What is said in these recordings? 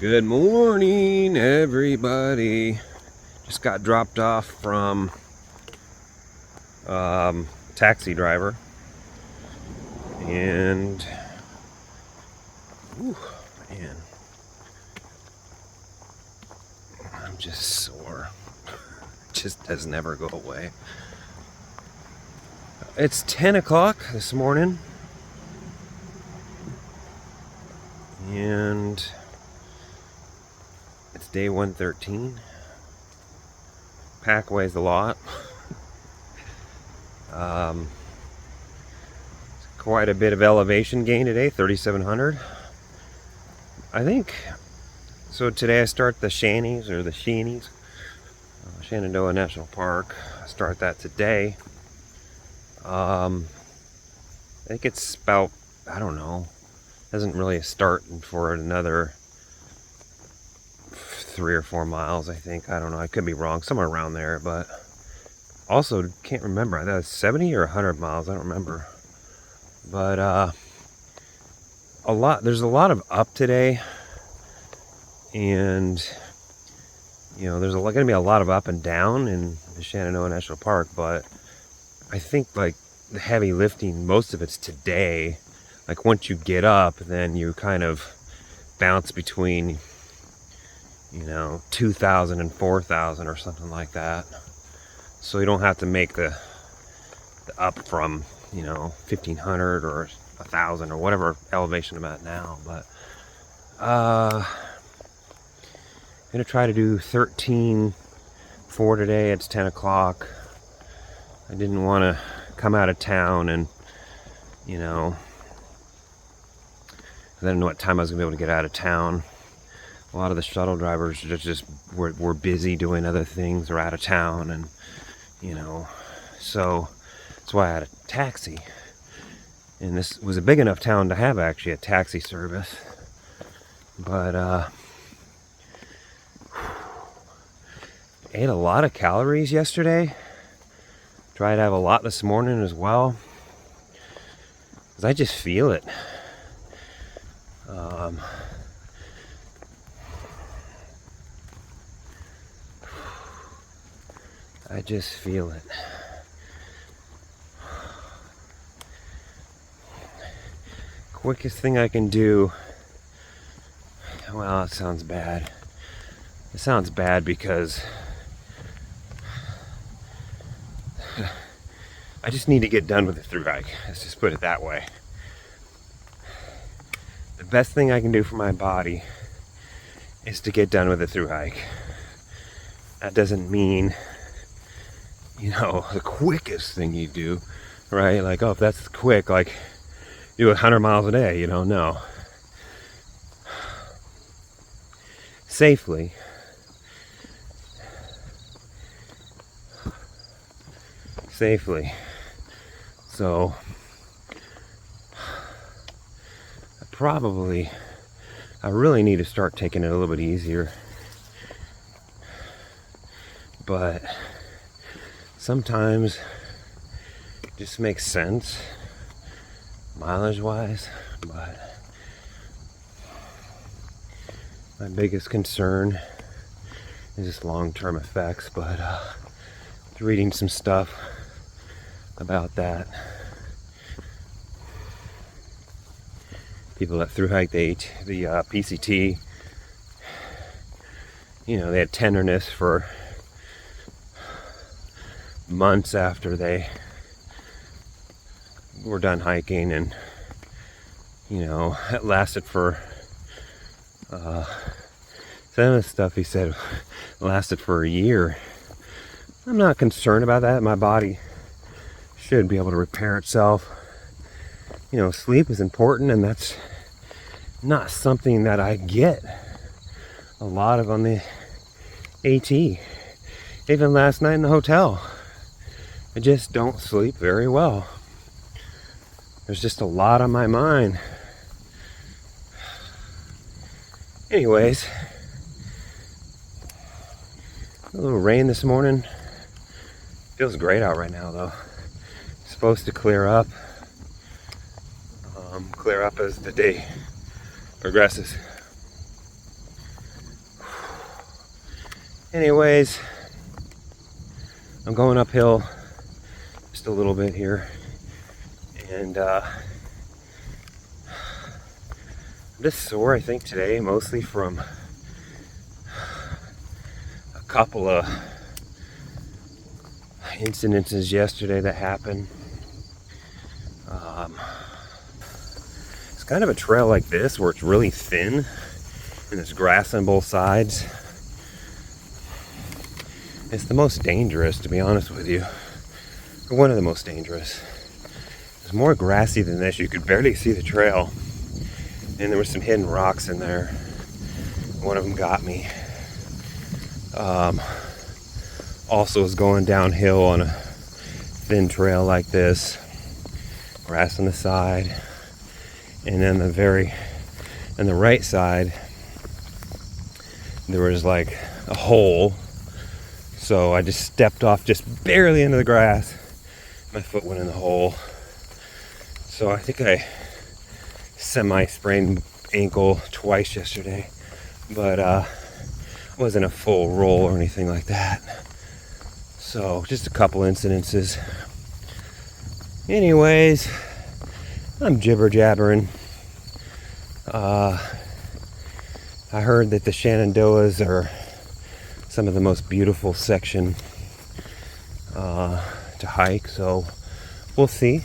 Good morning, everybody. Just got dropped off from taxi driver, and whew, man, I'm just sore. Just does never go away. It's 10 o'clock this morning, and it's day 113. Pack weighs a lot. Quite a bit of elevation gain today, 3,700. I think, so today I start the Shanties, or the Sheenies, Shenandoah National Park. I start that today. I think it's about, I don't know, doesn't really start for another 3 or 4 miles, I think. I don't know, I could be wrong, somewhere around there, but also can't remember. I thought it was 70 or 100 miles, I don't remember. But there's a lot of up today, and you know, there's going to be a lot of up and down in the Shenandoah National Park, but I think like the heavy lifting, most of it's today. Like once you get up, then you kind of bounce between, you know, 2,000 and 4,000 or something like that. So you don't have to make the up from, you know, 1,500 or 1,000 or whatever elevation I'm at now. But I'm gonna try to do 13 for today. It's 10 o'clock. I didn't want to come out of town and, you know, I didn't know what time I was gonna be able to get out of town. A lot of the shuttle drivers just were busy doing other things or out of town, and you know, so that's why I had a taxi. And this was a big enough town to have actually a taxi service. But ate a lot of calories yesterday. Tried to have a lot this morning as well, because I just feel it. I just feel it. Quickest thing I can do, well, it sounds bad. It sounds bad because I just need to get done with the thru hike. Let's just put it that way. The best thing I can do for my body is to get done with the thru hike. That doesn't mean, you know, the quickest thing you do, right? Like, oh, if that's quick, like, do 100 miles a day, you know, no. Safely. So, I really need to start taking it a little bit easier. But sometimes it just makes sense, mileage wise. But my biggest concern is just long-term effects. But reading some stuff about that. People that thru hike the PCT, you know, they had tenderness for months after they were done hiking, and you know, it lasted for some of the stuff he said lasted for a year. I'm not concerned about that. My body should be able to repair itself. You know, sleep is important, and that's not something that I get a lot of on the AT. Even last night in the hotel, I just don't sleep very well. There's just a lot on my mind. Anyways, a little rain this morning. Feels great out right now though. It's supposed to clear up as the day progresses. Anyways, I'm going uphill just a little bit here, and I'm just sore, I think, today, mostly from a couple of incidences yesterday that happened. It's kind of a trail like this where it's really thin and there's grass on both sides. It's the most dangerous, to be honest with you. Or one of the most dangerous. It's more grassy than this. You could barely see the trail. And there were some hidden rocks in there. One of them got me. Also is going downhill on a thin trail like this. Grass on the side. And then on the right side, there was like a hole. So I just stepped off just barely into the grass. My foot went in the hole. So I think I semi-sprained ankle twice yesterday. But wasn't a full roll or anything like that. So just a couple incidences. Anyways, I'm jibber jabbering. I heard that the Shenandoahs are some of the most beautiful section to hike, so we'll see.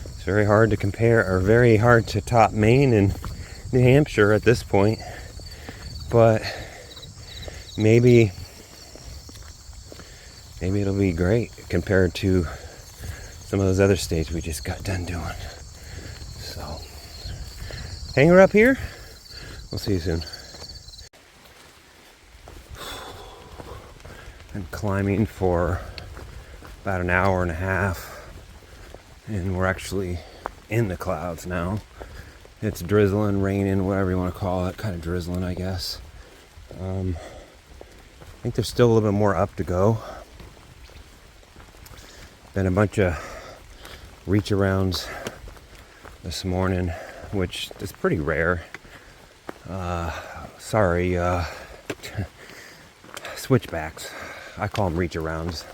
It's very hard to compare, or very hard to top Maine and New Hampshire at this point, but maybe it'll be great compared to some of those other states we just got done doing. So hang her up here. We'll see you soon. I'm climbing for about an hour and a half, and we're actually in the clouds now. It's drizzling, raining, whatever you want to call it, kind of drizzling, I guess. I think there's still a little bit more up to go. Been a bunch of reach arounds this morning, which is pretty rare. Switchbacks. I call them reach arounds.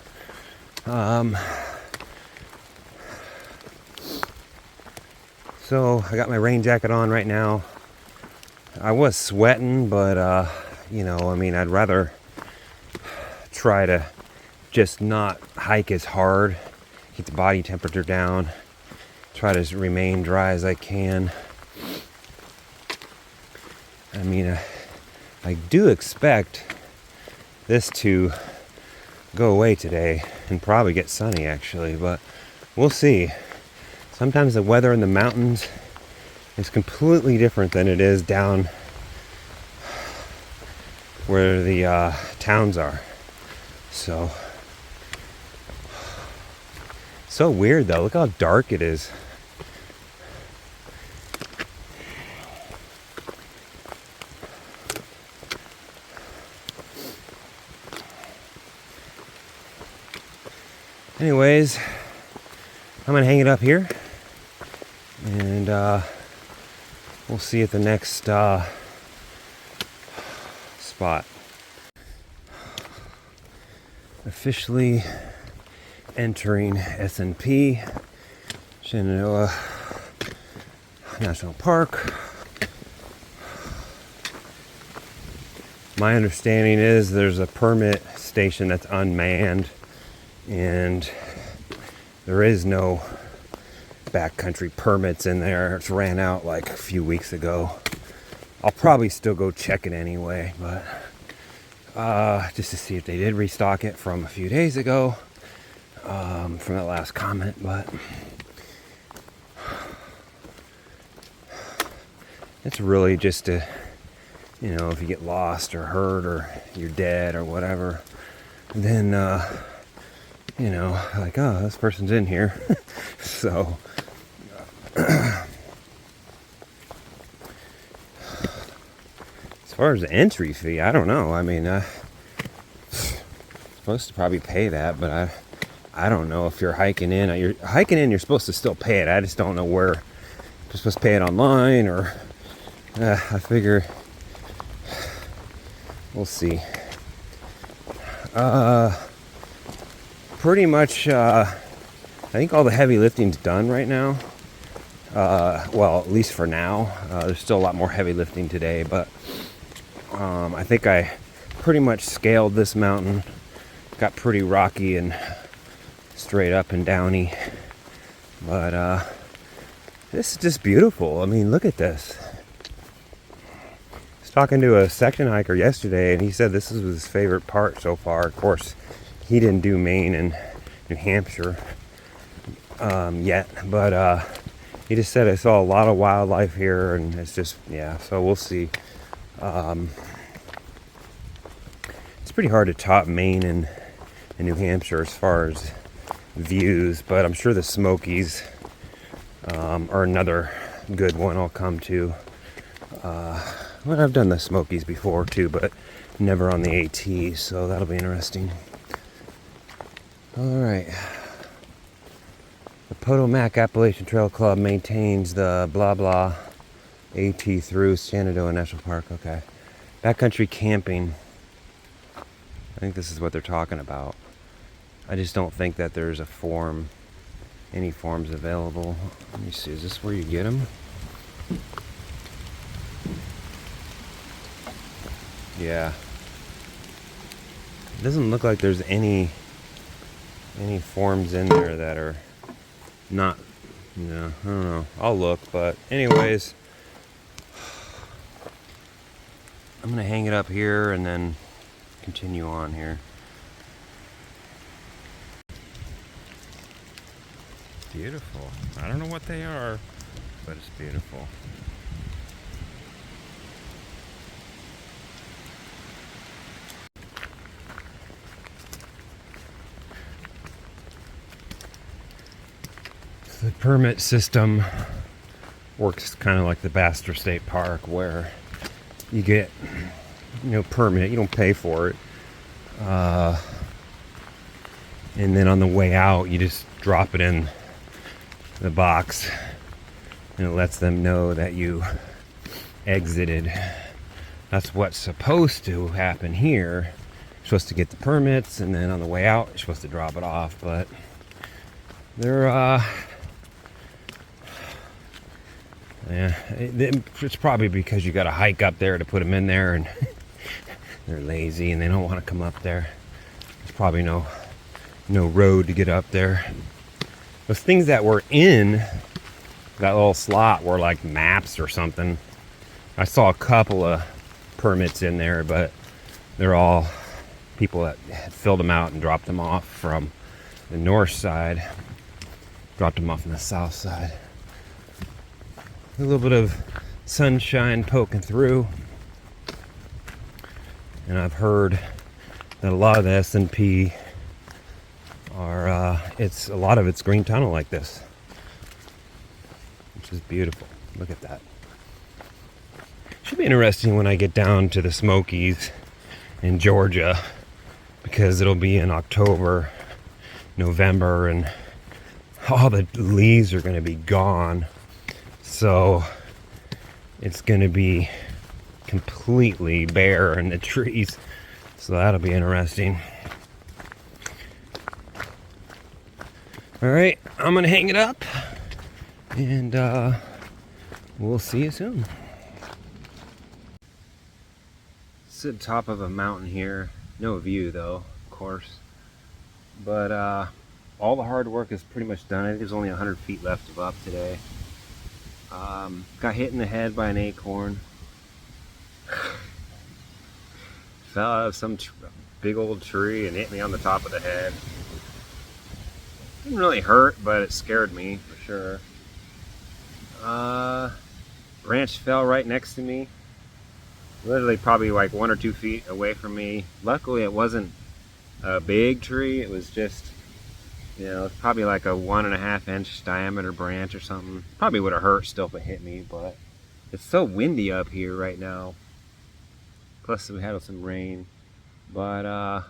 So I got my rain jacket on right now. I was sweating, but I'd rather try to just not hike as hard, keep the body temperature down, try to remain dry as I can. I do expect this to go away today and probably get sunny actually, but we'll see. Sometimes the weather in the mountains is completely different than it is down where the towns are. So weird though. Look how dark it is. Anyways, I'm gonna hang it up here, and we'll see you at the next spot. Officially entering SNP, Shenandoah National Park. My understanding is there's a permit station that's unmanned, and there is no backcountry permits in there. It's ran out like a few weeks ago. I'll probably still go check it anyway, but just to see if they did restock it from a few days ago, from that last comment. But it's really just to, if you get lost or hurt or you're dead or whatever, then like, oh, this person's in here. So as far as the entry fee, I don't know. Supposed to probably pay that, but I don't know if you're hiking in. You're supposed to still pay it. I just don't know where. You're supposed to pay it online, or I figure we'll see. Pretty much, I think all the heavy lifting's done right now. Well, at least for now. There's still a lot more heavy lifting today, but I think I pretty much scaled this mountain. Got pretty rocky and straight up and downy. But this is just beautiful. I mean, look at this. I was talking to a section hiker yesterday, and he said this was his favorite part so far. Of course, he didn't do Maine and New Hampshire yet, but he just said I saw a lot of wildlife here, and it's just, yeah, so we'll see. It's pretty hard to top Maine and New Hampshire as far as views, but I'm sure the Smokies are another good one I'll come to. Well, I've done the Smokies before too, but never on the AT, so that'll be interesting. All right. The Potomac Appalachian Trail Club maintains the blah blah AT through Shenandoah National Park. Okay. Backcountry camping. I think this is what they're talking about. I just don't think that there's any forms available. Let me see, is this where you get them? Yeah. It doesn't look like there's any forms in there that are not, no, I don't know. I'll look, but anyways, I'm gonna hang it up here and then continue on here. Beautiful. I don't know what they are, but it's beautiful. The permit system works kind of like the Baxter State Park, where you get, permit, you don't pay for it, and then on the way out you just drop it in the box and it lets them know that you exited. That's what's supposed to happen here. You're supposed to get the permits, and then on the way out you're supposed to drop it off, but they're yeah, it's probably because you got to hike up there to put them in there, and they're lazy and they don't want to come up there. There's probably no road to get up there. Those things that were in that little slot were like maps or something. I saw a couple of permits in there, but they're all people that had filled them out and dropped them off from the north side, dropped them off on the south side. A little bit of sunshine poking through, and I've heard that a lot of the SNP are a lot of it's green tunnel like this, which is beautiful. Look at that. Should be interesting when I get down to the Smokies in Georgia, because it'll be in October, November, and all the leaves are going to be gone. So it's going to be completely bare in the trees. So that'll be interesting. All right, I'm going to hang it up, and we'll see you soon. It's at the top of a mountain here. No view though, of course. But all the hard work is pretty much done. I think there's only 100 feet left of up today. Got hit in the head by an acorn. Fell out of some big old tree and hit me on the top of the head. Didn't really hurt, but it scared me for sure. Branch fell right next to me. Literally probably like 1 or 2 feet away from me. Luckily it wasn't a big tree. It was just, probably like a 1.5 inch diameter branch or something. Probably would have hurt still if it hit me, but it's so windy up here right now. Plus we had some rain. But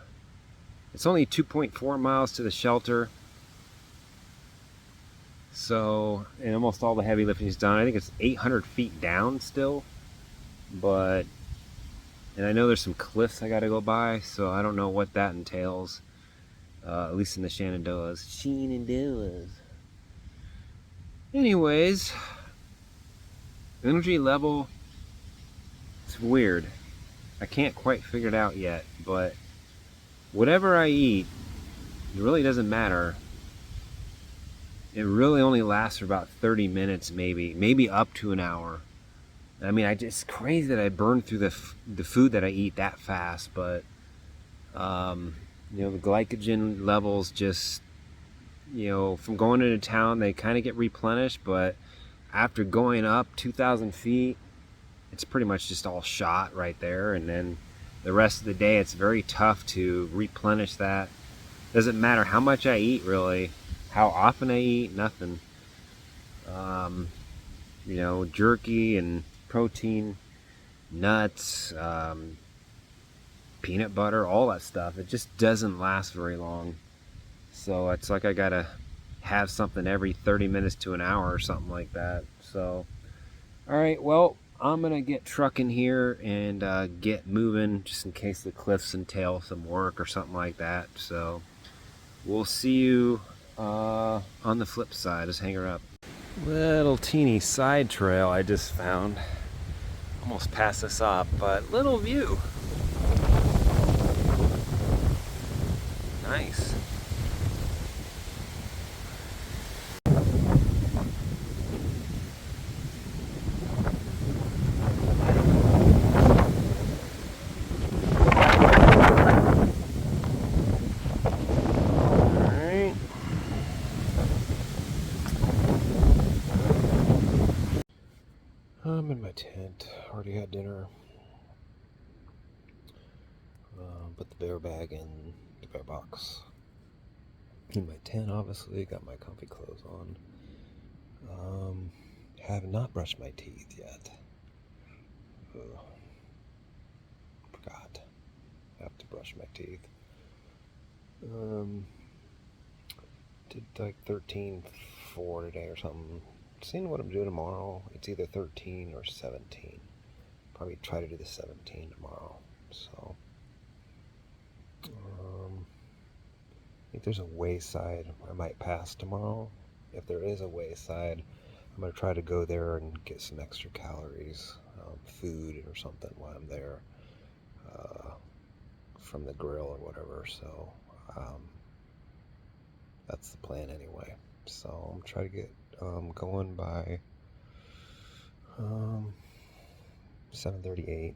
it's only 2.4 miles to the shelter. So, and almost all the heavy lifting is done. I think it's 800 feet down still. But And I know there's some cliffs I gotta go by, so I don't know what that entails. At least in the Shenandoahs. Anyways, energy level, it's weird. I can't quite figure it out yet, but whatever I eat, it really doesn't matter. It really only lasts for about 30 minutes, maybe up to an hour. I mean, it's crazy that I burn through the food that I eat that fast, but you know, the glycogen levels just, you know, from going into town, they kind of get replenished, but after going up 2,000 feet, it's pretty much just all shot right there. And then the rest of the day, it's very tough to replenish that. Doesn't matter how much I eat, really, how often I eat, nothing. You know, jerky and protein, nuts, peanut butter, all that stuff, it just doesn't last very long. So it's like I gotta have something every 30 minutes to an hour or something like that. So, all right, well, I'm gonna get trucking here and get moving just in case the cliffs entail some work or something like that. So we'll see you on the flip side. Just hang her up. Little teeny side trail I just found. Almost passed this up, but little view. Nice. Alright. I'm in my tent. Already had dinner. Put the bear bag in the bear box. In my tent, obviously, got my comfy clothes on. Have not brushed my teeth yet. Ugh. Forgot. Have to brush my teeth. Did like 13.4 today or something. Seeing what I'm doing tomorrow. It's either 13 or 17. Probably try to do the 17 tomorrow. So, I think there's a wayside I might pass tomorrow. If there is a wayside, I'm going to try to go there and get some extra calories, food or something while I'm there, from the grill or whatever. So that's the plan anyway. So I'm trying to get going by 7:38,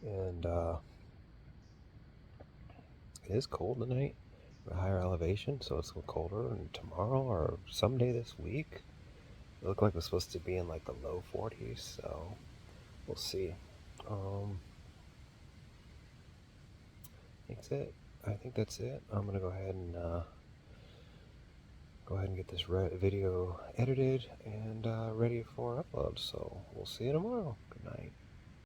and it is cold tonight. A higher elevation, so it's a little colder. And tomorrow or someday this week, it looked like it was supposed to be in like the low 40s. So we'll see. That's it. I think that's it. I'm gonna go ahead and get this video edited and ready for upload. So we'll see you tomorrow. Good night.